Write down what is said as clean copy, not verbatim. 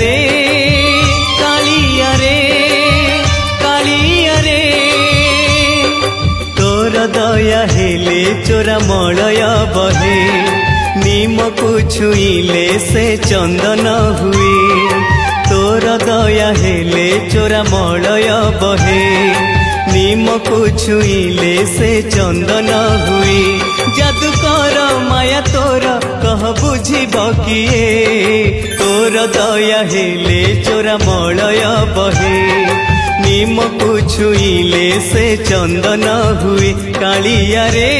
रे कालिया रे कालिया रे तोर दया हेले चोरा मलय बहे निमकु छुईले से चंदन हुए तोर दया हेले चोरा मलय बहे निमकु छुईले से चंदन हुए जादूकर माया तोर कह बुझिब किए तोर दया हेले चोरा मलय बहे निमकु छुईले से चंदन हुए कालिया रे